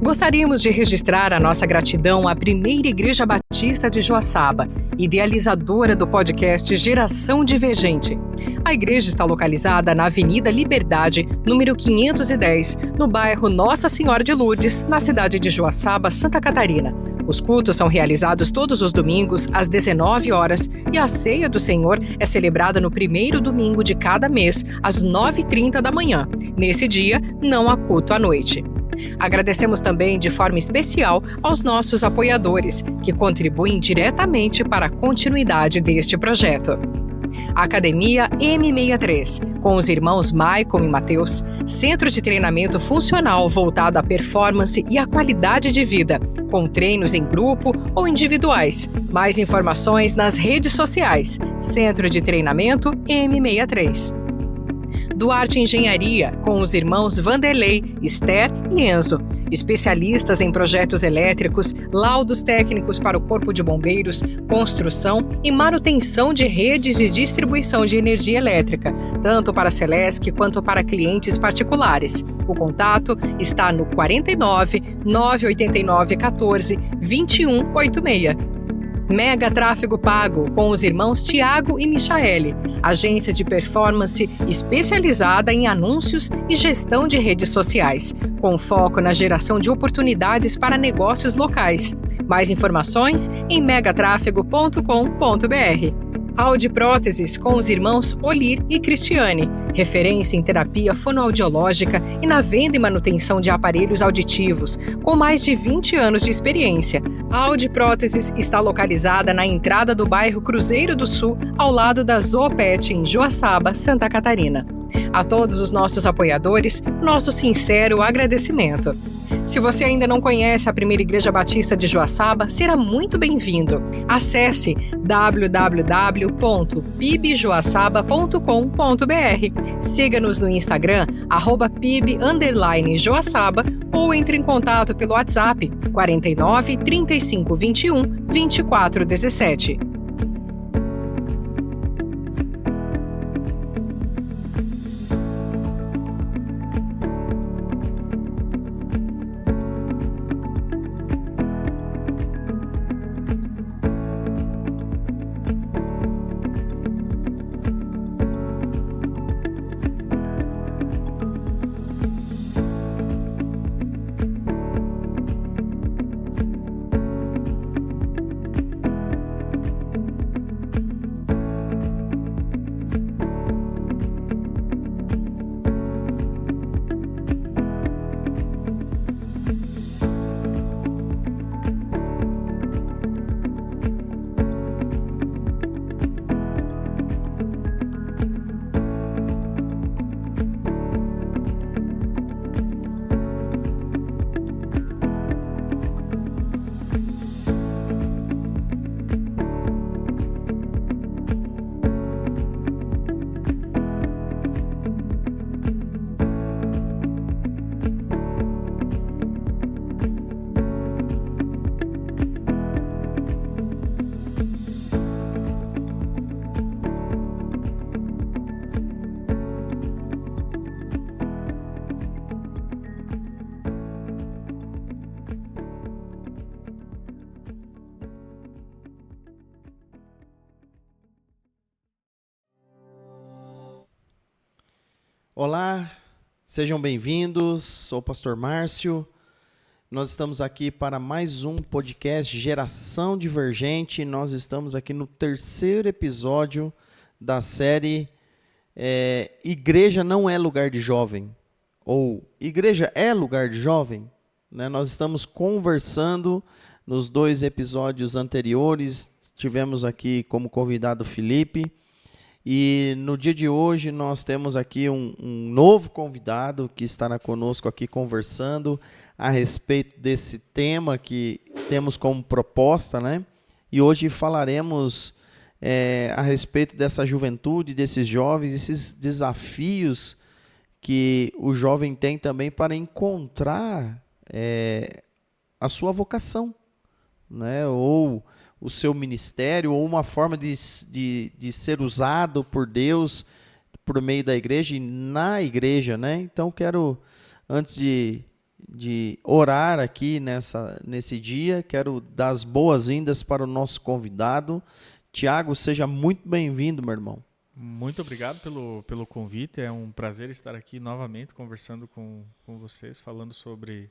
Gostaríamos de registrar a nossa gratidão à Primeira Igreja Batista de Joaçaba, idealizadora do podcast Geração Divergente. A igreja está localizada na Avenida Liberdade, número 510, no bairro Nossa Senhora de Lourdes, na cidade de Joaçaba, Santa Catarina. Os cultos são realizados todos os domingos, às 19 horas, e a Ceia do Senhor é celebrada no primeiro domingo de cada mês, às 9h30 da manhã. Nesse dia, não há culto à noite. Agradecemos também de forma especial aos nossos apoiadores, que contribuem diretamente para a continuidade deste projeto. A Academia M63, com os irmãos Maicon e Mateus, centro de treinamento funcional voltado à performance e à qualidade de vida, com treinos em grupo ou individuais. Mais informações nas redes sociais, Centro de Treinamento M63. Duarte Engenharia, com os irmãos Vanderlei, Esther e Enzo, especialistas em projetos elétricos, laudos técnicos para o Corpo de Bombeiros, construção e manutenção de redes de distribuição de energia elétrica, tanto para a Celesc quanto para clientes particulares. O contato está no 49 989 14 2186. Mega Tráfego Pago, com os irmãos Tiago e Michaele, agência de performance especializada em anúncios e gestão de redes sociais, com foco na geração de oportunidades para negócios locais. Mais informações em megatráfego.com.br. Audi Próteses, com os irmãos Olir e Cristiane, referência em terapia fonoaudiológica e na venda e manutenção de aparelhos auditivos, com mais de 20 anos de experiência. A Audi Próteses está localizada na entrada do bairro Cruzeiro do Sul, ao lado da Zoopet, em Joaçaba, Santa Catarina. A todos os nossos apoiadores, nosso sincero agradecimento. Se você ainda não conhece a Primeira Igreja Batista de Joaçaba, será muito bem-vindo. Acesse www.pibjoaçaba.com.br. Siga-nos no Instagram, @pib_joaçaba, ou entre em contato pelo WhatsApp 49 35 21 24 17. Olá, sejam bem-vindos, sou o pastor Márcio. Nós estamos aqui para mais um podcast Geração Divergente. Nós estamos aqui no 3º episódio da série Igreja não é lugar de jovem, ou Igreja é lugar de jovem, né? Nós estamos conversando nos 2 episódios anteriores, tivemos aqui como convidado Felipe. E no dia de hoje nós temos aqui um novo convidado que estará conosco aqui conversando a respeito desse tema que temos como proposta, né? E hoje falaremos a respeito dessa juventude, desses jovens, esses desafios que o jovem tem também para encontrar a sua vocação, né? Ou o seu ministério, ou uma forma de ser usado por Deus por meio da igreja e na igreja, né? Então, quero, antes de de orar aqui nesse dia. Quero dar as boas-vindas para o nosso convidado. Tiago, seja muito bem-vindo, meu irmão. Muito obrigado pelo convite. É um prazer estar aqui novamente conversando com vocês, falando sobre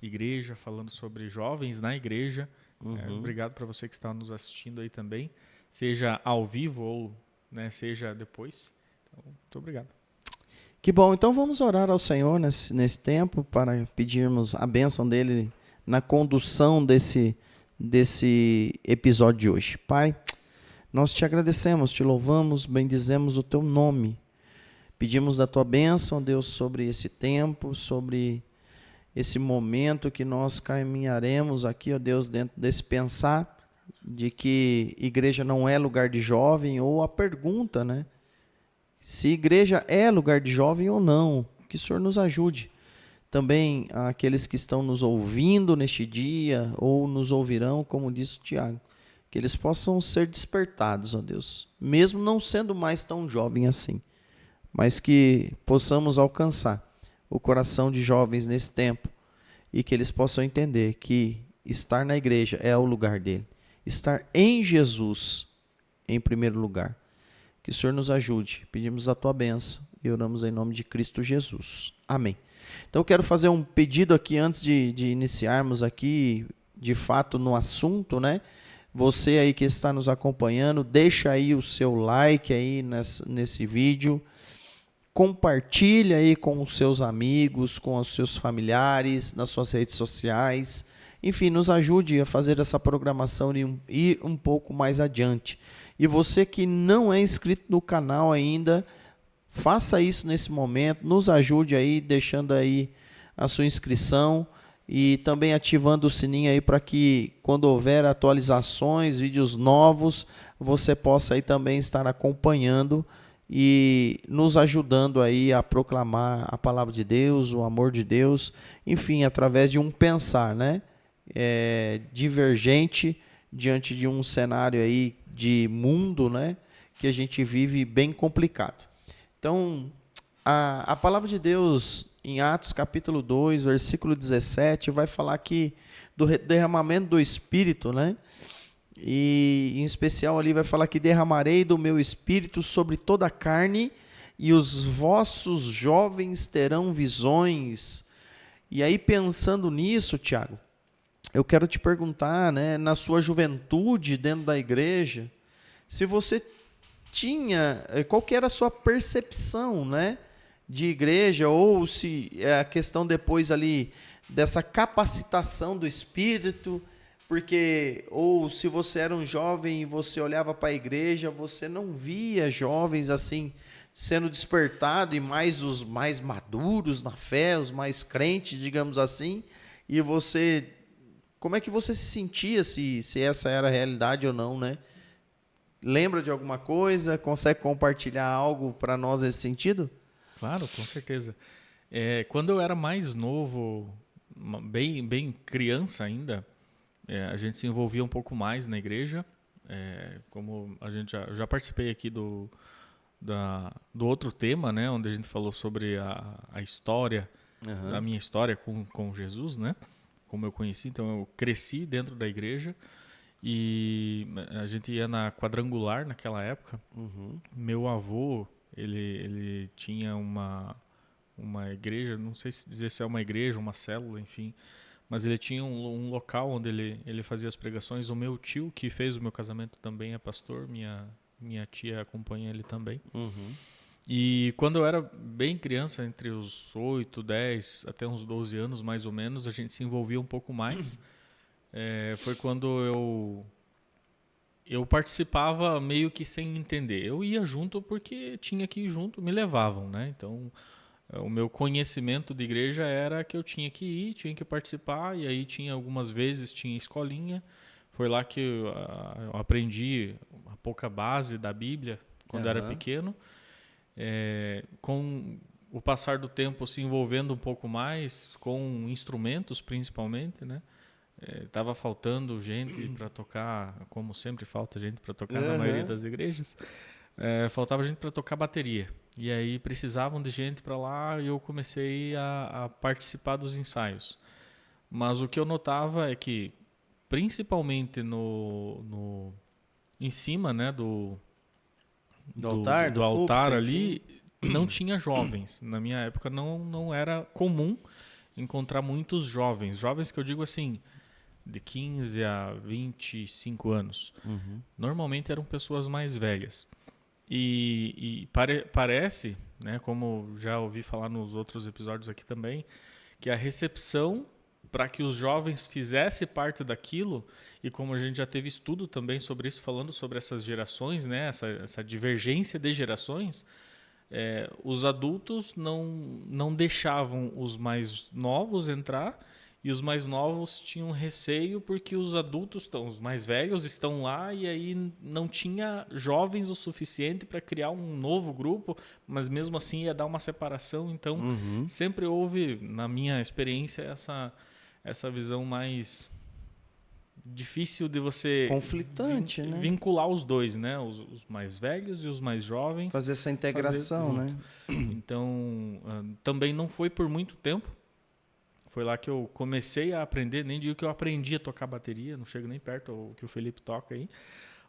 igreja, falando sobre jovens na igreja. Obrigado para você que está nos assistindo aí também, seja ao vivo ou seja depois. Então, muito obrigado. Que bom, então vamos orar ao Senhor nesse tempo para pedirmos a bênção dele na condução desse episódio de hoje. Pai, nós te agradecemos, te louvamos, bendizemos o teu nome. Pedimos da tua bênção, Deus, sobre esse tempo, sobre esse momento que nós caminharemos aqui, ó Deus, dentro desse pensar de que igreja não é lugar de jovem, ou a pergunta, né? Se igreja é lugar de jovem ou não, que o Senhor nos ajude. Também aqueles que estão nos ouvindo neste dia, ou nos ouvirão, como disse o Tiago, que eles possam ser despertados, ó Deus, mesmo não sendo mais tão jovem assim, mas que possamos alcançar o coração de jovens nesse tempo, e que eles possam entender que estar na igreja é o lugar dele, estar em Jesus em primeiro lugar. Que o Senhor nos ajude. Pedimos a tua bênção e oramos em nome de Cristo Jesus. Amém. Então eu quero fazer um pedido aqui antes de iniciarmos aqui, de fato, no assunto, né? Você aí que está nos acompanhando, deixa aí o seu like aí nesse vídeo. Compartilha aí com os seus amigos, com os seus familiares, nas suas redes sociais. Enfim, nos ajude a fazer essa programação e ir um pouco mais adiante. E você que não é inscrito no canal ainda, faça isso nesse momento, nos ajude aí, deixando aí a sua inscrição e também ativando o sininho aí para que quando houver atualizações, vídeos novos, você possa aí também estar acompanhando e nos ajudando aí a proclamar a palavra de Deus, o amor de Deus, enfim, através de um pensar, né? Divergente diante de um cenário aí de mundo, né, que a gente vive bem complicado. Então, a palavra de Deus em Atos capítulo 2, versículo 17, vai falar aqui do derramamento do Espírito, né? E em especial ali vai falar que derramarei do meu Espírito sobre toda a carne e os vossos jovens terão visões. E aí pensando nisso, Tiago, eu quero te perguntar, né, na sua juventude dentro da igreja, se você tinha, qual que era a sua percepção, né, de igreja, ou se é a questão depois ali dessa capacitação do Espírito, porque, ou se você era um jovem e você olhava para a igreja, você não via jovens assim sendo despertados, e mais os mais maduros na fé, os mais crentes, digamos assim, e você... Como é que você se sentia, se essa era a realidade ou não, né? Lembra de alguma coisa? Consegue compartilhar algo para nós nesse sentido? Claro, com certeza. Quando eu era mais novo, bem criança ainda, a gente se envolvia um pouco mais na igreja. Como a gente já participei aqui do outro tema, né? Onde a gente falou sobre a história, a minha história com Jesus, né? Como eu conheci, então eu cresci dentro da igreja e a gente ia na quadrangular naquela época. Meu avô, ele tinha uma igreja, não sei se dizer se é uma igreja, uma célula, enfim, mas ele tinha um local onde ele fazia as pregações. O meu tio, que fez o meu casamento, também é pastor, minha tia acompanha ele também. E quando eu era bem criança, entre os 8, 10, até uns 12 anos mais ou menos, a gente se envolvia um pouco mais. Foi quando eu participava meio que sem entender. Eu ia junto porque tinha que ir junto, me levavam, né? Então, o meu conhecimento de igreja era que eu tinha que ir, tinha que participar, e aí algumas vezes tinha escolinha. Foi lá que eu aprendi a pouca base da Bíblia quando eu era pequeno. Com o passar do tempo se envolvendo um pouco mais com instrumentos principalmente, né? Tava faltando gente para tocar, como sempre falta gente para tocar na maioria das igrejas. Faltava gente para tocar bateria. E aí precisavam de gente para lá e eu comecei a participar dos ensaios. Mas o que eu notava é que, principalmente em cima, né, do altar, do do altar púlpito, ali, não tinha jovens. Na minha época não era comum encontrar muitos jovens. Jovens que eu digo assim, de 15 a 25 anos. Normalmente eram pessoas mais velhas. E parece, né, como já ouvi falar nos outros episódios aqui também, que a recepção para que os jovens fizessem parte daquilo, e como a gente já teve estudo também sobre isso, falando sobre essas gerações, né, essa divergência de gerações, os adultos não deixavam os mais novos entrar, e os mais novos tinham receio porque os adultos, os mais velhos estão lá e aí não tinha jovens o suficiente para criar um novo grupo, mas mesmo assim ia dar uma separação. Então, sempre houve, na minha experiência, essa visão mais difícil de você conflitante, né? vincular os dois, né? Os mais velhos e os mais jovens. Fazer essa integração, né? Então, também não foi por muito tempo. Foi lá que eu comecei a aprender, nem digo que eu aprendi a tocar bateria, não chego nem perto ao que o Felipe toca aí,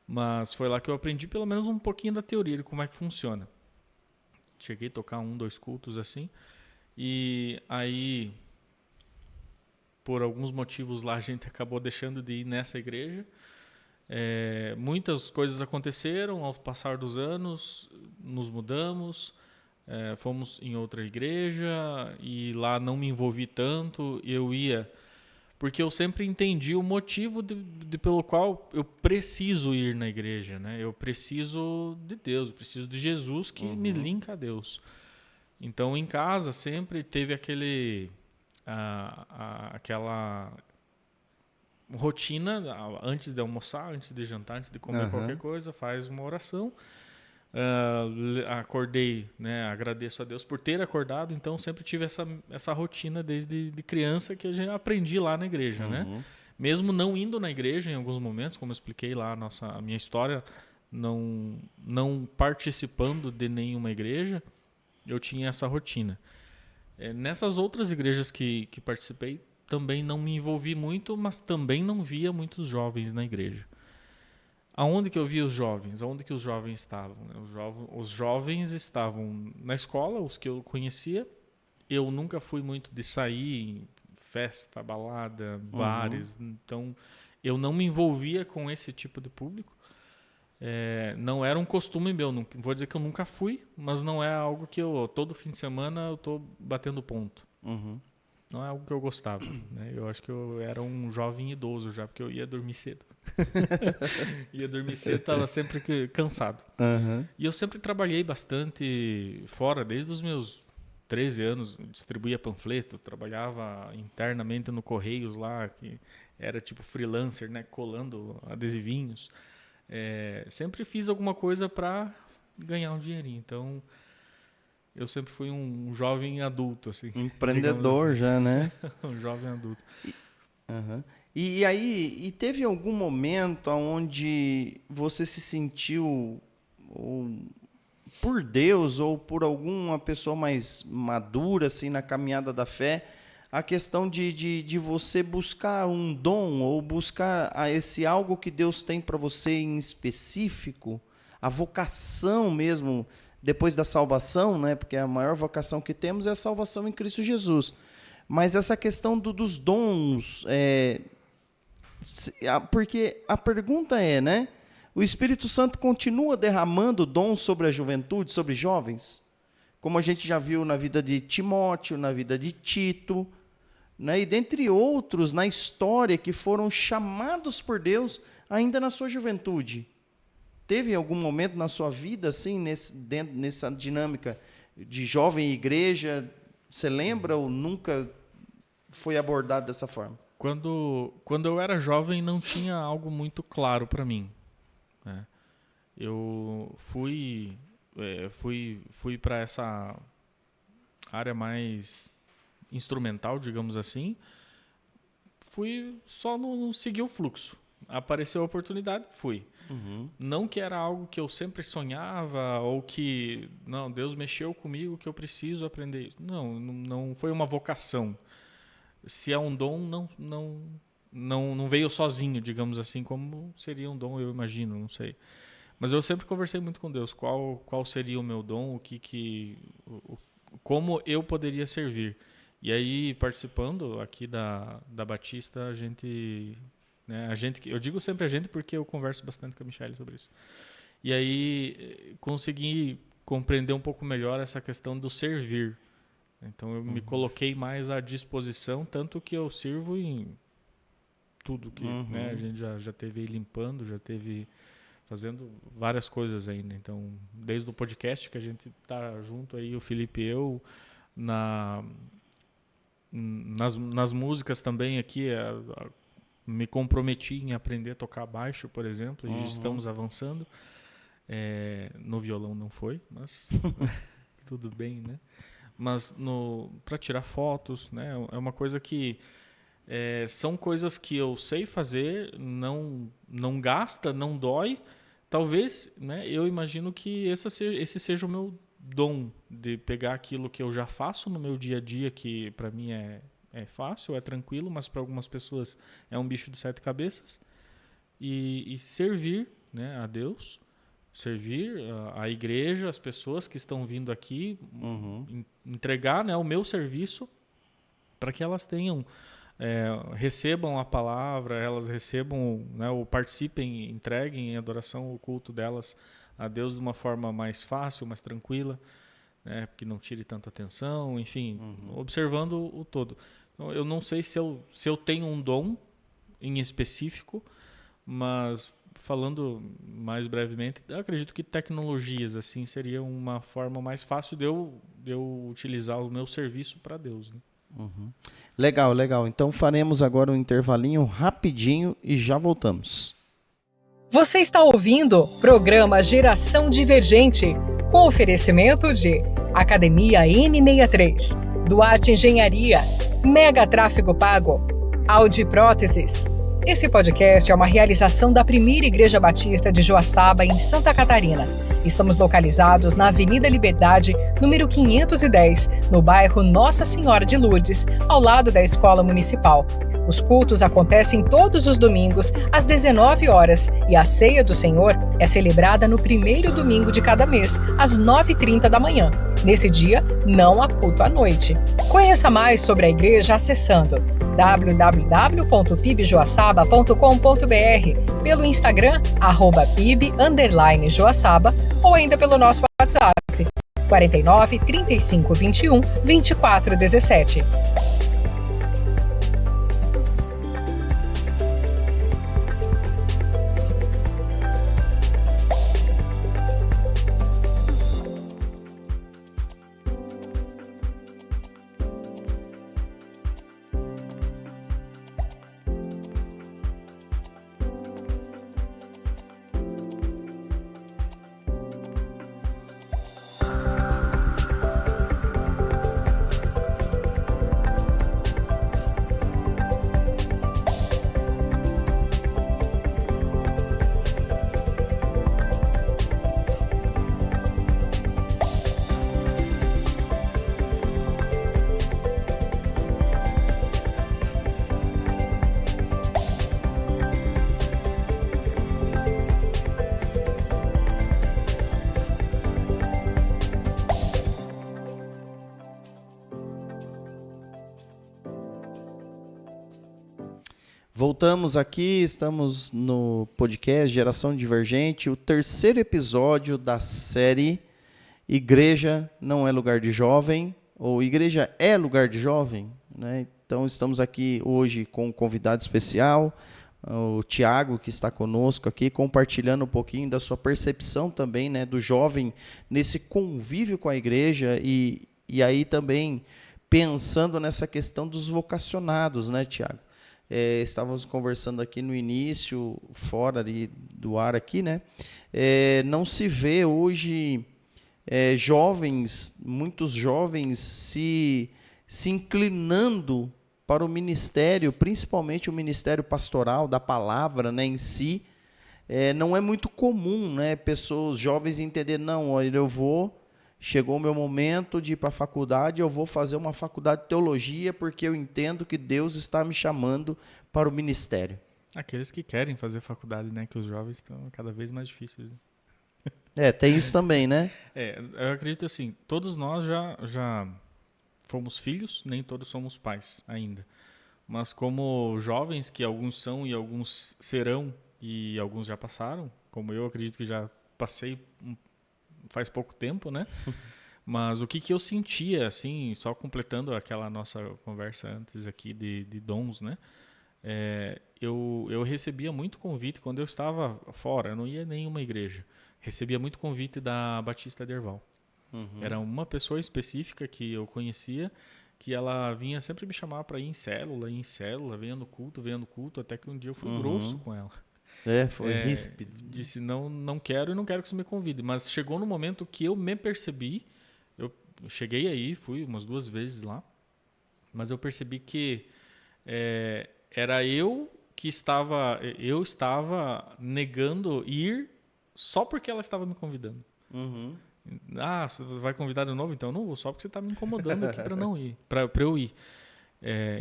mas foi lá que eu aprendi pelo menos um pouquinho da teoria de como é que funciona. Cheguei a tocar 2 cultos assim, e aí, por alguns motivos lá, a gente acabou deixando de ir nessa igreja. Muitas coisas aconteceram ao passar dos anos, nos mudamos, fomos em outra igreja e lá não me envolvi tanto. Eu ia porque eu sempre entendi o motivo pelo qual eu preciso ir na igreja, né? Eu preciso de Deus, eu preciso de Jesus que me linka a Deus. Então, em casa sempre teve aquela rotina, antes de almoçar, antes de jantar, antes de comer qualquer coisa, faz uma oração. Acordei, né? Agradeço a Deus por ter acordado. Então sempre tive essa rotina desde de criança que a gente aprendi lá na igreja, né? Mesmo não indo na igreja em alguns momentos, como eu expliquei lá a minha história, não participando de nenhuma igreja, eu tinha essa rotina. Nessas outras igrejas que participei também não me envolvi muito, mas também não via muitos jovens na igreja. Aonde que eu via os jovens? Aonde que os jovens estavam? Os jovens estavam na escola, os que eu conhecia. Eu nunca fui muito de sair em festa, balada, bares. Então, eu não me envolvia com esse tipo de público. Não era um costume meu. Não vou dizer que eu nunca fui, mas não é algo que todo fim de semana eu estou batendo ponto. Não é algo que eu gostava, né? Eu acho que eu era um jovem idoso já, porque eu ia dormir cedo. Ia dormir cedo, estava sempre cansado. E eu sempre trabalhei bastante fora, desde os meus 13 anos. Distribuía panfleto, trabalhava internamente no Correios lá, que era tipo freelancer, né? Colando adesivinhos. Sempre fiz alguma coisa para ganhar um dinheirinho. Então, eu sempre fui um jovem adulto, assim. Empreendedor assim. já, né? Um jovem adulto. E aí, teve algum momento onde você se sentiu por Deus ou por alguma pessoa mais madura assim na caminhada da fé, a questão de você buscar um dom ou buscar esse algo que Deus tem para você em específico, a vocação mesmo depois da salvação, né? Porque a maior vocação que temos é a salvação em Cristo Jesus. Mas essa questão dos dons, porque a pergunta né? O Espírito Santo continua derramando dons sobre a juventude, sobre jovens? Como a gente já viu na vida de Timóteo, na vida de Tito, né? E dentre outros na história que foram chamados por Deus ainda na sua juventude. Teve algum momento na sua vida, assim, nessa dinâmica de jovem igreja, você lembra ou nunca foi abordado dessa forma? Quando eu era jovem, não tinha algo muito claro para mim, né? Eu fui para essa área mais instrumental, digamos assim. Fui só no seguir o fluxo. Apareceu a oportunidade, fui. Não que era algo que eu sempre sonhava ou que, não, Deus mexeu comigo que eu preciso aprender isso. Não foi uma vocação. Se é um dom, não veio sozinho, digamos assim, como seria um dom, eu imagino, não sei. Mas eu sempre conversei muito com Deus, qual seria o meu dom, como eu poderia servir. E aí, participando aqui da Batista, a gente, eu digo sempre a gente porque eu converso bastante com a Michelle sobre isso. E aí, consegui compreender um pouco melhor essa questão do servir. Então, eu me coloquei mais à disposição, tanto que eu sirvo em tudo que a gente já teve aí limpando, já teve fazendo várias coisas ainda. Então, desde o podcast que a gente está junto aí, o Felipe e eu, nas músicas também aqui, me comprometi em aprender a tocar baixo, por exemplo, e estamos avançando. No violão não foi, mas tudo bem, né? Mas para tirar fotos, né? É uma coisa que são coisas que eu sei fazer, não gasta, não dói. Talvez, né? Eu imagino que esse seja o meu dom, de pegar aquilo que eu já faço no meu dia a dia, que para mim é fácil, é tranquilo, mas para algumas pessoas é um bicho de 7 cabeças, e servir, né, a Deus, servir a igreja, as pessoas que estão vindo aqui, entregar, né, o meu serviço para que elas tenham, recebam a palavra, elas recebam, né, ou participem, entreguem em adoração o culto delas a Deus de uma forma mais fácil, mais tranquila, né, que não tire tanta atenção, enfim, observando o todo. Então, eu não sei se eu tenho um dom em específico, mas falando mais brevemente, eu acredito que tecnologias assim seria uma forma mais fácil de eu utilizar o meu serviço para Deus, né? Legal. Então faremos agora um intervalinho rapidinho e já voltamos. Você está ouvindo o programa Geração Divergente, com oferecimento de Academia M63, Duarte Engenharia, Mega Tráfego Pago, Audi Próteses. Esse podcast é uma realização da Primeira Igreja Batista de Joaçaba, em Santa Catarina. Estamos localizados na Avenida Liberdade, número 510, no bairro Nossa Senhora de Lourdes, ao lado da Escola Municipal. Os cultos acontecem todos os domingos, às 19 horas, e a Ceia do Senhor é celebrada no primeiro domingo de cada mês, às 9h30 da manhã. Nesse dia, não há culto à noite. Conheça mais sobre a igreja acessando www.pibjoaçaba.com.br, pelo Instagram, @pib_joaçaba, ou ainda pelo nosso WhatsApp, 49 35 21 24 17. Voltamos aqui, estamos no podcast Geração Divergente, o terceiro episódio da série Igreja Não é Lugar de Jovem, ou Igreja é Lugar de Jovem, né? Então estamos aqui hoje com um convidado especial, o Tiago, que está conosco aqui, compartilhando um pouquinho da sua percepção também, né, do jovem nesse convívio com a igreja e aí também pensando nessa questão dos vocacionados, né, Tiago? Estávamos conversando aqui no início, fora ali do ar aqui, né? Não se vê hoje muitos jovens se inclinando para o ministério, principalmente o ministério pastoral, da palavra, né, em si, não é muito comum, né, pessoas jovens entenderem, não, olha, chegou o meu momento de ir para a faculdade, eu vou fazer uma faculdade de teologia porque eu entendo que Deus está me chamando para o ministério. Aqueles que querem fazer faculdade, né? Que os jovens estão cada vez mais difíceis. Né? Tem isso também, né? Eu acredito assim, todos nós já fomos filhos, nem todos somos pais ainda. Mas como jovens, que alguns são e alguns serão, e alguns já passaram, como eu acredito que já passei faz pouco tempo, né? Mas o que eu sentia, assim, só completando aquela nossa conversa antes aqui de dons, né? Eu recebia muito convite quando eu estava fora, eu não ia em nenhuma igreja. Recebia muito convite da Batista de Herval. Era uma pessoa específica que eu conhecia, que ela vinha sempre me chamar para ir em célula, venha no culto, até que um dia eu fui grosso com ela. Foi ríspido. Disse, não quero e não quero que você me convide. Mas chegou no momento que eu me percebi, eu cheguei aí, fui umas 2 vezes lá, mas eu percebi que era eu estava negando ir só porque ela estava me convidando. Você vai convidar de novo? Então eu não vou, só porque você está me incomodando aqui para não ir, para eu ir.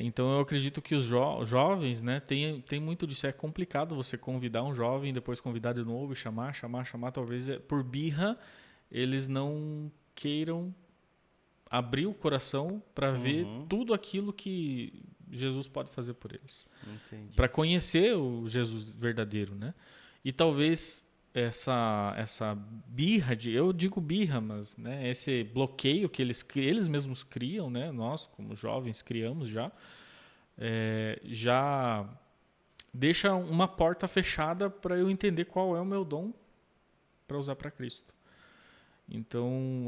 Então eu acredito que os jovens, né, tem muito disso. É complicado você convidar um jovem, depois convidar de novo e chamar. Talvez por birra eles não queiram abrir o coração para ver tudo aquilo que Jesus pode fazer por eles. Para conhecer o Jesus verdadeiro, né? E talvez essa birra, eu digo birra, mas né, esse bloqueio que eles mesmos criam, né? Nós, como jovens, criamos já deixa uma porta fechada para eu entender qual é o meu dom para usar para Cristo. Então,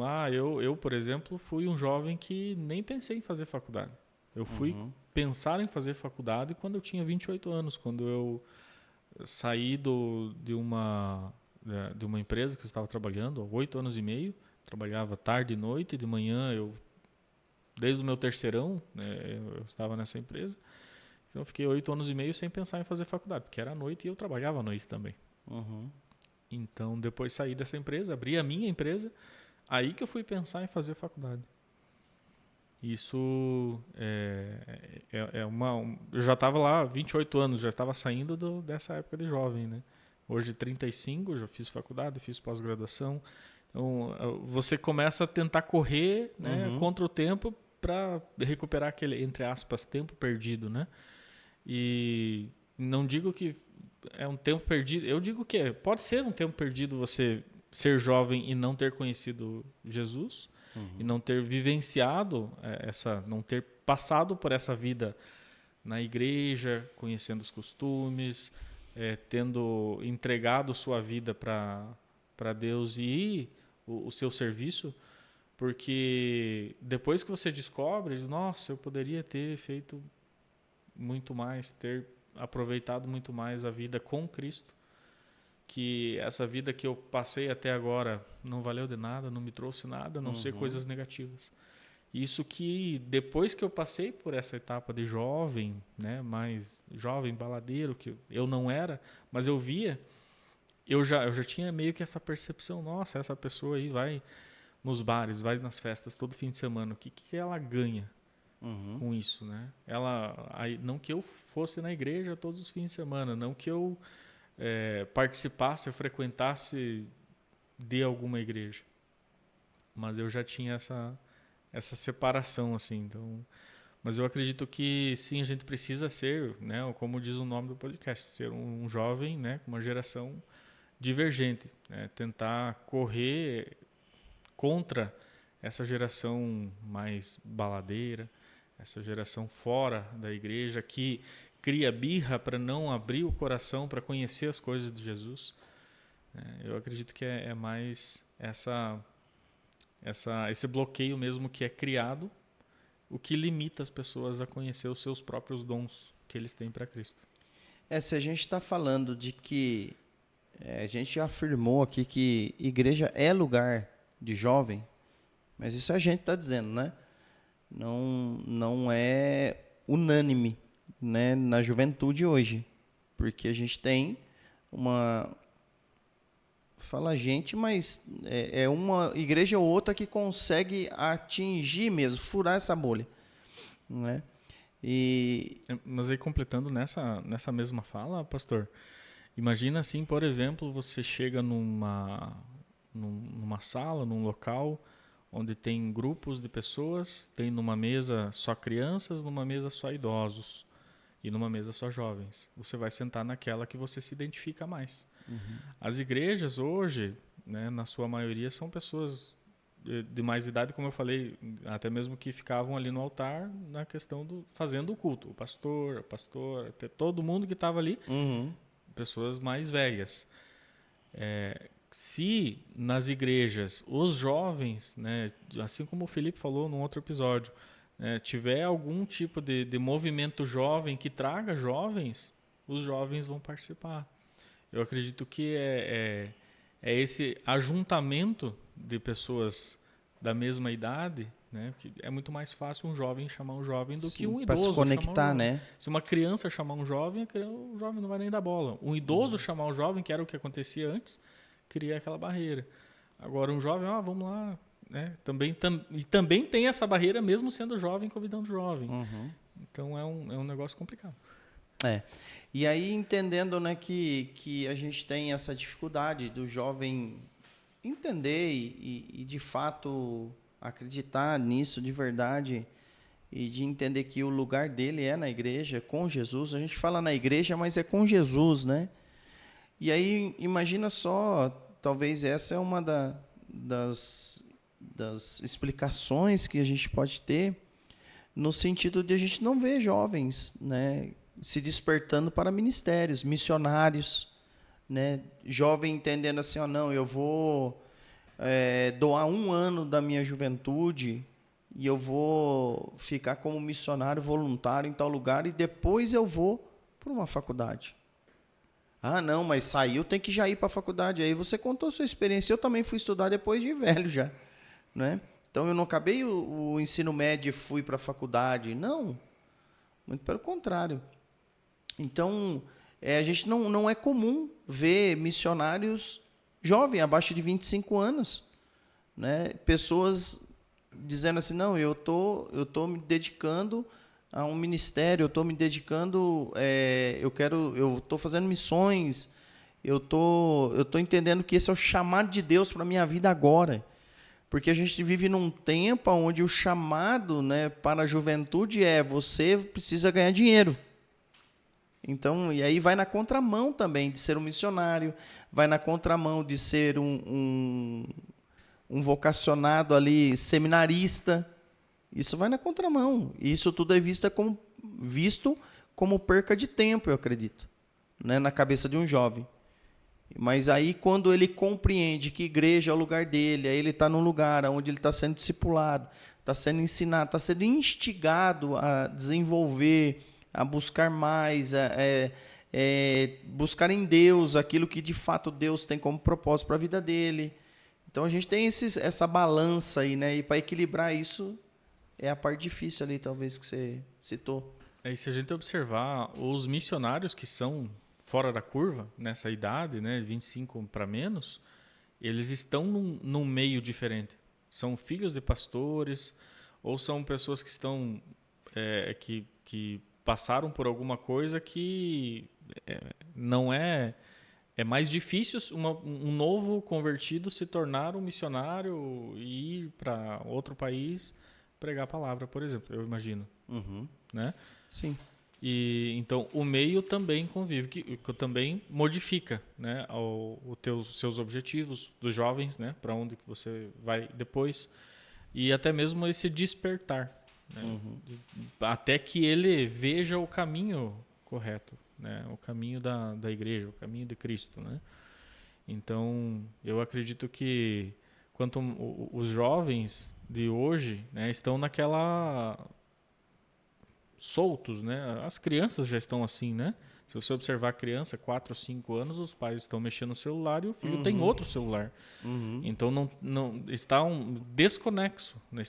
eu, por exemplo, fui um jovem que nem pensei em fazer faculdade. Eu fui pensar em fazer faculdade quando eu tinha 28 anos, quando eu saí de uma empresa que eu estava trabalhando há 8 anos e meio. Trabalhava tarde e noite, de manhã desde o meu terceirão, né, eu estava nessa empresa. Então eu fiquei 8 anos e meio sem pensar em fazer faculdade, porque era à noite e eu trabalhava à noite também. Então depois saí dessa empresa, abri a minha empresa, aí que eu fui pensar em fazer faculdade. Isso eu já estava lá 28 anos, já estava saindo dessa época de jovem, né? Hoje 35, já fiz faculdade, fiz pós-graduação. Então você começa a tentar correr, né, contra o tempo para recuperar aquele, entre aspas, tempo perdido, né? E não digo que é um tempo perdido, eu digo que pode ser um tempo perdido você ser jovem e não ter conhecido Jesus, e não ter vivenciado não ter passado por essa vida na igreja, conhecendo os costumes, tendo entregado sua vida para Deus e o seu serviço, porque depois que você descobre, nossa, eu poderia ter feito muito mais, ter aproveitado muito mais a vida com Cristo, que essa vida que eu passei até agora não valeu de nada, não me trouxe nada, a não ser coisas negativas. Isso que depois que eu passei por essa etapa de jovem, né, mais jovem, baladeiro, que eu não era, mas eu via, eu já tinha meio que essa percepção, nossa, essa pessoa aí vai nos bares, vai nas festas todo fim de semana, o que ela ganha com isso, né? Não que eu fosse na igreja todos os fins de semana, não que eu participasse, eu frequentasse de alguma igreja, mas eu já tinha essa separação, assim. Então, mas eu acredito que sim, a gente precisa ser, né, como diz o nome do podcast, ser um jovem, né, com uma geração divergente, né, tentar correr contra essa geração mais baladeira, essa geração fora da igreja que cria birra para não abrir o coração para conhecer as coisas de Jesus. Eu acredito que é mais esse bloqueio mesmo que é criado, o que limita as pessoas a conhecer os seus próprios dons que eles têm para Cristo. Se a gente está falando de que a gente já afirmou aqui que igreja é lugar de jovem, mas isso a gente está dizendo, né? Não é unânime, né, na juventude hoje. Porque a gente tem fala gente, mas é uma igreja ou outra que consegue atingir mesmo, furar essa bolha, né? Mas aí, completando nessa mesma fala, pastor, imagina assim, por exemplo, você chega numa sala, num local onde tem grupos de pessoas, tem numa mesa só crianças, numa mesa só idosos e numa mesa só jovens. Você vai sentar naquela que você se identifica mais. As igrejas hoje, né, na sua maioria, são pessoas de mais idade, como eu falei, até mesmo que ficavam ali no altar na questão fazendo o culto. O pastor, a pastora, até todo mundo que estava ali, pessoas mais velhas. Se nas igrejas os jovens, né, assim como o Felipe falou num outro episódio, tiver algum tipo de movimento jovem que traga jovens, os jovens vão participar. Eu acredito que é esse ajuntamento de pessoas da mesma idade, né? Que é muito mais fácil um jovem chamar um jovem do que um idoso. Para se conectar, chamar um né? Se uma criança chamar um jovem, o jovem não vai nem dar bola. Um idoso chamar um jovem, que era o que acontecia antes, cria aquela barreira. Agora, um jovem, vamos lá, né? E também tem essa barreira, mesmo sendo jovem, convidando jovem. Então, é um negócio complicado. E aí, entendendo, né, que a gente tem essa dificuldade do jovem entender e de fato acreditar nisso de verdade e de entender que o lugar dele é na igreja, com Jesus. A gente fala na igreja, mas é com Jesus, né? E aí, imagina só, talvez essa é uma das explicações que a gente pode ter, no sentido de a gente não ver jovens, né, se despertando para ministérios, missionários, né? Jovem entendendo assim, não, eu vou doar 1 ano da minha juventude e eu vou ficar como missionário voluntário em tal lugar e depois eu vou para uma faculdade. Não, mas saiu, tem que já ir para a faculdade. Aí você contou a sua experiência. Eu também fui estudar depois de velho já, né? Então eu não acabei o ensino médio e fui para a faculdade. Não, muito pelo contrário. Então, a gente não é comum ver missionários jovens, abaixo de 25 anos, né? Pessoas dizendo assim, não, eu tô me dedicando a um ministério, eu estou me dedicando, eu estou fazendo missões, eu tô entendendo que esse é o chamado de Deus para a minha vida agora. Porque a gente vive num tempo onde o chamado, né, para a juventude você precisa ganhar dinheiro. Então, e aí vai na contramão também de ser um missionário, vai na contramão de ser um vocacionado ali, seminarista. Isso vai na contramão. E isso tudo é visto como perca de tempo, eu acredito, né, na cabeça de um jovem. Mas aí, quando ele compreende que igreja é o lugar dele, aí ele está num lugar onde ele está sendo discipulado, está sendo ensinado, está sendo instigado a desenvolver, a buscar mais, buscar em Deus aquilo que de fato Deus tem como propósito para a vida dele. Então a gente tem essa balança aí, né? E para equilibrar isso é a parte difícil ali, talvez, que você citou. E se a gente observar os missionários que são fora da curva, nessa idade, né, 25 para menos, eles estão num meio diferente. São filhos de pastores, ou são pessoas que estão que passaram por alguma coisa que não é mais difícil um novo convertido se tornar um missionário e ir para outro país pregar a palavra, por exemplo, eu imagino. Né? Sim. E então o meio também convive, que também modifica, né, seus objetivos dos jovens, né, para onde que você vai depois, e até mesmo esse despertar, né, até que ele veja o caminho correto, né, o caminho da igreja, o caminho de Cristo, né. Então eu acredito que quanto os jovens de hoje, né, estão naquela soltos, né? As crianças já estão assim, né? Se você observar a criança, 4 ou 5 anos, os pais estão mexendo no celular e o filho tem outro celular. Então não está desconexo, né?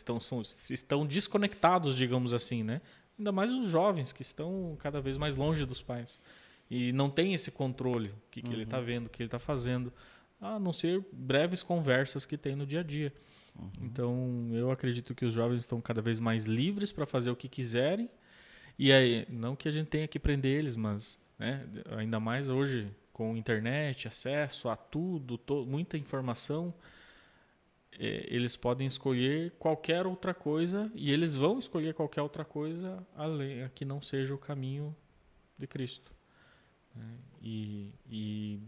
Estão desconectados, digamos assim, né? Ainda mais os jovens que estão cada vez mais longe dos pais. E não tem esse controle, o que ele está vendo, o que ele está fazendo, a não ser breves conversas que tem no dia a dia. Então, eu acredito que os jovens estão cada vez mais livres para fazer o que quiserem. E aí, não que a gente tenha que prender eles, mas né, ainda mais hoje, com internet, acesso a tudo, muita informação, eles podem escolher qualquer outra coisa e eles vão escolher qualquer outra coisa além que não seja o caminho de Cristo. E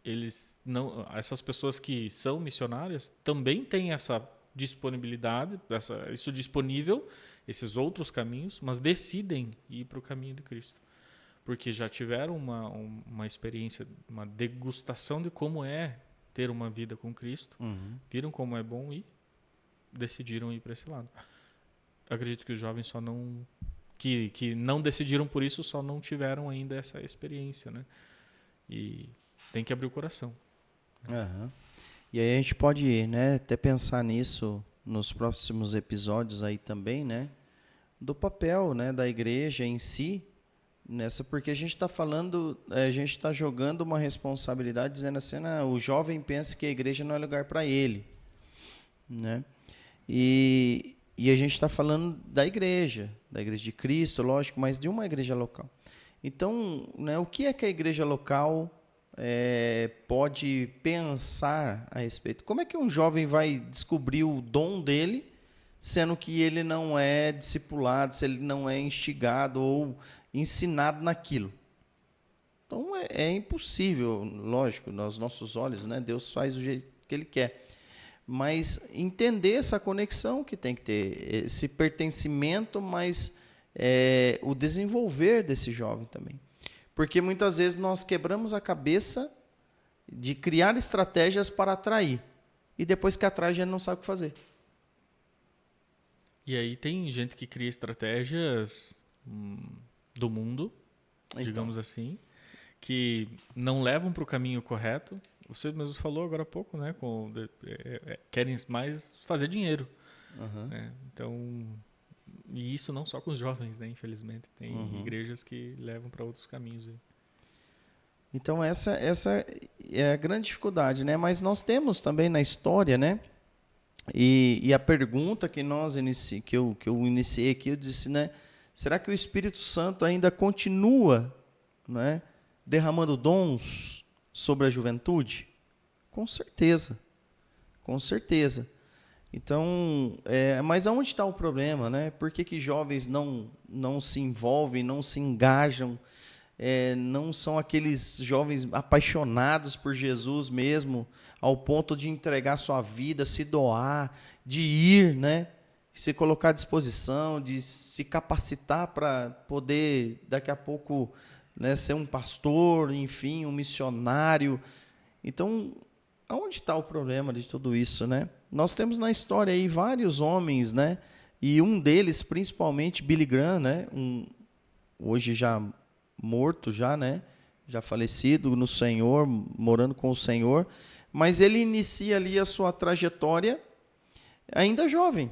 eles não, essas pessoas que são missionárias também têm essa disponibilidade, isso disponível, esses outros caminhos, mas decidem ir para o caminho de Cristo, porque já tiveram uma experiência, uma degustação de como é ter uma vida com Cristo, viram como é bom e decidiram ir para esse lado. Eu acredito que os jovens só não que não decidiram por isso, só não tiveram ainda essa experiência, né? E tem que abrir o coração. E aí a gente pode, né, até pensar nisso nos próximos episódios aí também, né? Do papel, né, da igreja em si, nessa, porque a gente está falando, a gente está jogando uma responsabilidade, dizendo assim, o jovem pensa que a igreja não é lugar para ele, né? E a gente está falando da igreja de Cristo, lógico, mas de uma igreja local. Então, né, o que é que a igreja local pode pensar a respeito? Como é que um jovem vai descobrir o dom dele, sendo que ele não é discipulado, se ele não é instigado ou ensinado naquilo? Então, é impossível, lógico, aos nossos olhos, né? Deus faz do jeito que Ele quer. Mas entender essa conexão que tem que ter, esse pertencimento, mas o desenvolver desse jovem também. Porque muitas vezes nós quebramos a cabeça de criar estratégias para atrair. E depois que atrai, a gente não sabe o que fazer. E aí tem gente que cria estratégias do mundo, digamos assim, que não levam para o caminho correto. Você mesmo falou agora há pouco, né? Querem mais fazer dinheiro. Né? Então, e isso não só com os jovens, né? Infelizmente. Tem igrejas que levam para outros caminhos. Aí. Então, essa é a grande dificuldade, né? Mas nós temos também na história, né? E a pergunta que eu iniciei aqui, eu disse, né? Será que o Espírito Santo ainda continua, né, derramando dons sobre a juventude? Com certeza. Com certeza. Então, mas aonde está o problema, né? Por que jovens não se envolvem, não se engajam, não são aqueles jovens apaixonados por Jesus mesmo, ao ponto de entregar sua vida, se doar, de ir, né? Se colocar à disposição, de se capacitar para poder, daqui a pouco, né, ser um pastor, enfim, um missionário. Então, aonde está o problema de tudo isso, né? Nós temos na história aí vários homens, né? E um deles, principalmente, Billy Graham, né? Hoje já morto, né? Já falecido no Senhor, morando com o Senhor. Mas ele inicia ali a sua trajetória ainda jovem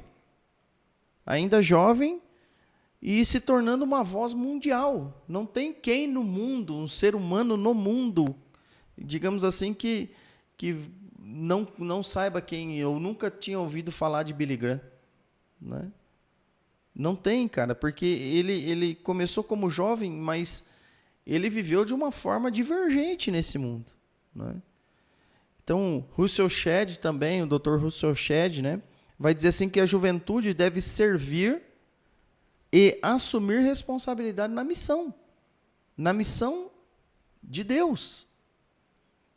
e se tornando uma voz mundial. Não tem quem no mundo, um ser humano no mundo, digamos assim, que não saiba quem. Eu nunca tinha ouvido falar de Billy Graham, né? Não tem, cara, porque ele começou como jovem, mas ele viveu de uma forma divergente nesse mundo, né? Então, Russell Shedd também, o Dr. Russell Shedd, né, vai dizer assim que a juventude deve servir e assumir responsabilidade na missão de Deus.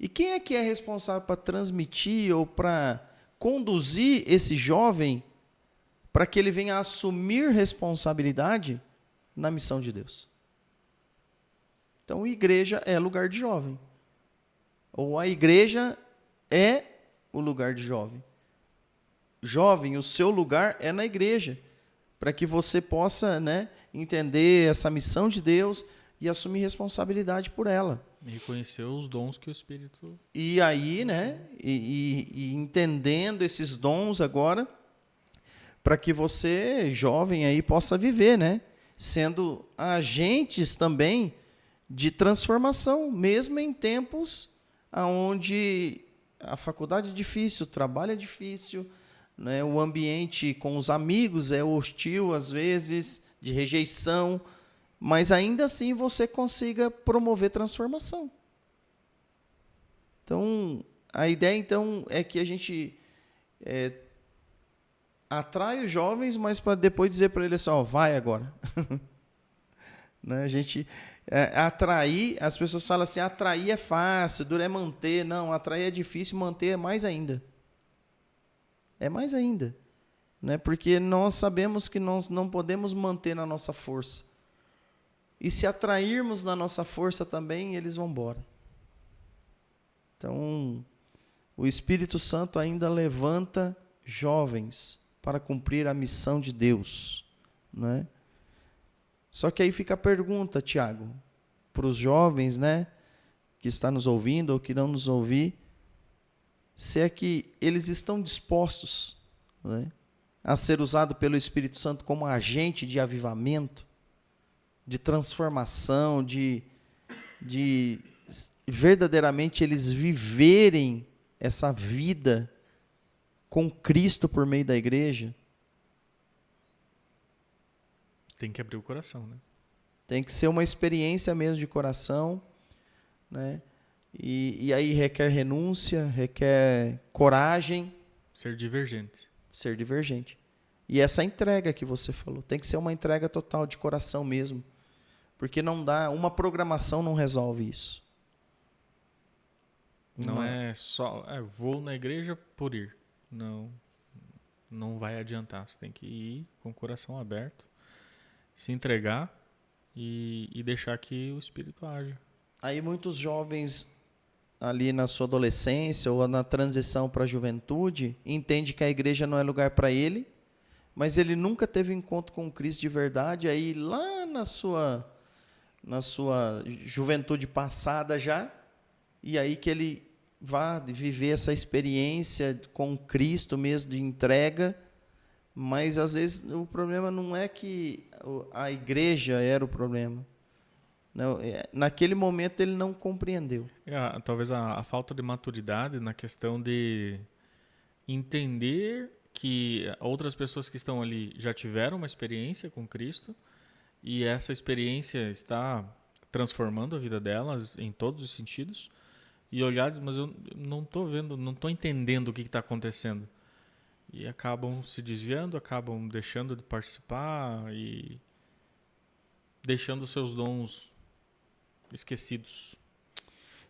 E quem é responsável para transmitir ou para conduzir esse jovem para que ele venha a assumir responsabilidade na missão de Deus? Então, a igreja é lugar de jovem. Ou a igreja é o lugar de jovem. Jovem, o seu lugar é na igreja, para que você possa, né, entender essa missão de Deus e assumir responsabilidade por ela. E reconhecer os dons que o Espírito... E aí, né, e entendendo esses dons agora, para que você, jovem, aí possa viver, né? sendo agentes também de transformação, mesmo em tempos onde a faculdade é difícil, o trabalho é difícil, né? O ambiente com os amigos é hostil, às vezes, de rejeição, mas ainda assim você consiga promover transformação. Então, a ideia então é que a gente atrai os jovens, mas para depois dizer para eles assim, vai agora. Né? A gente atrair, as pessoas falam assim, atrair é fácil, duro é manter. Não, atrair é difícil, manter é mais ainda. É mais ainda. Né? Porque nós sabemos que nós não podemos manter na nossa força. E se atrairmos na nossa força também, eles vão embora. Então, o Espírito Santo ainda levanta jovens para cumprir a missão de Deus. Né? Só que aí fica a pergunta, Tiago, para os jovens, né, que estão nos ouvindo ou que não nos ouvir, se é que eles estão dispostos, né, a ser usados pelo Espírito Santo como agente de avivamento, de transformação, de verdadeiramente eles viverem essa vida com Cristo por meio da igreja. Tem que abrir o coração, né? Tem que ser uma experiência mesmo de coração, né? E aí requer renúncia, requer coragem. Ser divergente. Ser divergente. E essa entrega que você falou, tem que ser uma entrega total de coração mesmo. Porque não dá, uma programação não resolve isso. Não é só, vou na igreja por ir. Não vai adiantar. Você tem que ir com o coração aberto, se entregar e deixar que o Espírito haja. Aí muitos jovens ali na sua adolescência ou na transição para a juventude entendem que a igreja não é lugar para ele, mas ele nunca teve encontro com Cristo de verdade, aí lá na sua juventude passada já, e aí que ele vá viver essa experiência com Cristo mesmo, de entrega, mas às vezes o problema não é que a igreja era o problema. Não, naquele momento ele não compreendeu. Talvez a falta de maturidade na questão de entender que outras pessoas que estão ali já tiveram uma experiência com Cristo e essa experiência está transformando a vida delas em todos os sentidos, e olhar, mas eu não estou vendo, não estou entendendo o que está acontecendo. E acabam se desviando, acabam deixando de participar e deixando seus dons esquecidos.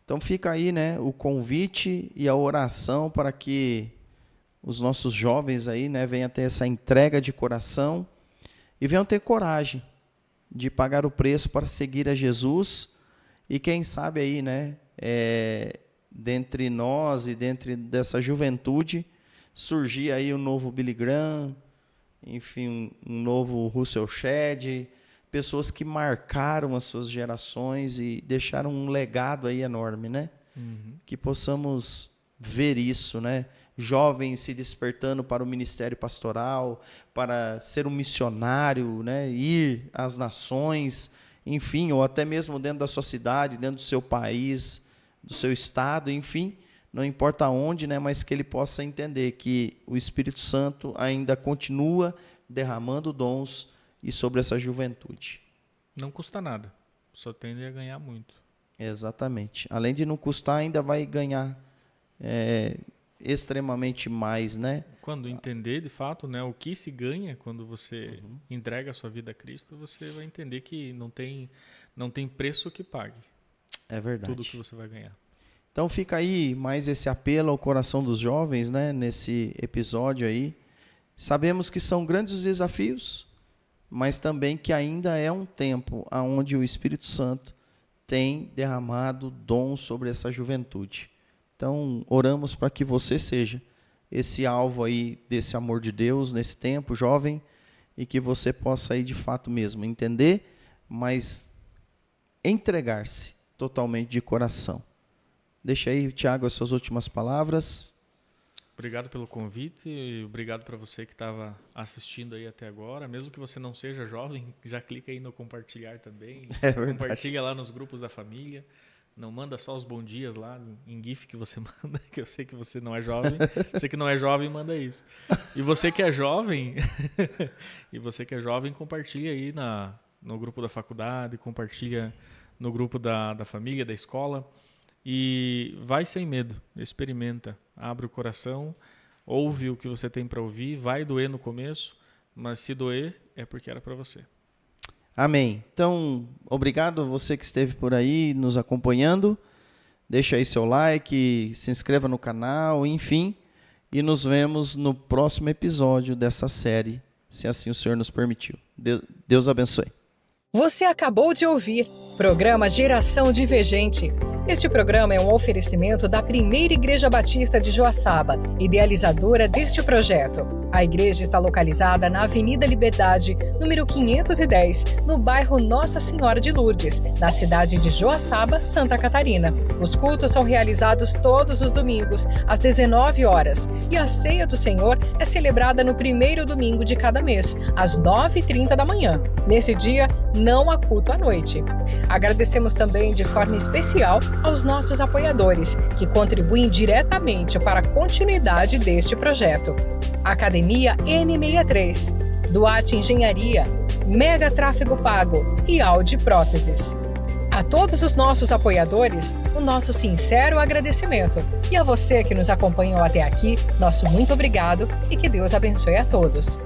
Então fica aí, né, o convite e a oração para que os nossos jovens aí, né, venham ter essa entrega de coração e venham ter coragem de pagar o preço para seguir a Jesus. E quem sabe aí, né, dentre nós e dentre dessa juventude, surgir aí um novo Billy Graham, enfim, um novo Russell Shedd, pessoas que marcaram as suas gerações e deixaram um legado aí enorme, né? Uhum. Que possamos ver isso, né? Jovens se despertando para o ministério pastoral, para ser um missionário, né? Ir às nações, enfim, ou até mesmo dentro da sua cidade, dentro do seu país, do seu estado, enfim, não importa onde, né? Mas que ele possa entender que o Espírito Santo ainda continua derramando dons e sobre essa juventude. Não custa nada, só tende a ganhar muito. Exatamente. Além de não custar, ainda vai ganhar extremamente mais, né? Quando entender de fato, né, o que se ganha quando você entrega a sua vida a Cristo, você vai entender que não tem preço que pague. É verdade. Tudo que você vai ganhar. Então fica aí mais esse apelo ao coração dos jovens, né, nesse episódio aí. Sabemos que são grandes desafios, mas também que ainda é um tempo onde o Espírito Santo tem derramado dom sobre essa juventude. Então, oramos para que você seja esse alvo aí desse amor de Deus nesse tempo, jovem, e que você possa aí de fato mesmo entender, mas entregar-se totalmente de coração. Deixa aí, Tiago, as suas últimas palavras. Obrigado pelo convite e obrigado para você que estava assistindo aí até agora. Mesmo que você não seja jovem, já clica aí no compartilhar também. Compartilha lá nos grupos da família. Não manda só os bom dias lá em GIF que você manda, que eu sei que você não é jovem. Você que não é jovem, manda isso. E você que é jovem, compartilha aí no grupo da faculdade, compartilha no grupo da família, da escola. E vai sem medo, experimenta, abre o coração, ouve o que você tem para ouvir, vai doer no começo, mas se doer é porque era para você. Amém. Então, obrigado a você que esteve por aí nos acompanhando. Deixa aí seu like, se inscreva no canal, enfim. E nos vemos no próximo episódio dessa série, se assim o Senhor nos permitiu. Deus abençoe. Você acabou de ouvir Programa Geração Divergente. Este programa é um oferecimento da Primeira Igreja Batista de Joaçaba, idealizadora deste projeto. A igreja está localizada na Avenida Liberdade, número 510, no bairro Nossa Senhora de Lourdes, na cidade de Joaçaba, Santa Catarina. Os cultos são realizados todos os domingos, às 19 horas, e a Ceia do Senhor é celebrada no primeiro domingo de cada mês, às 9h30 da manhã. Nesse dia, não há culto à noite. Agradecemos também de forma especial aos nossos apoiadores, que contribuem diretamente para a continuidade deste projeto. Academia M63, Duarte Engenharia, Mega Tráfego Pago e Audi Próteses. A todos os nossos apoiadores, o nosso sincero agradecimento. E a você que nos acompanhou até aqui, nosso muito obrigado e que Deus abençoe a todos.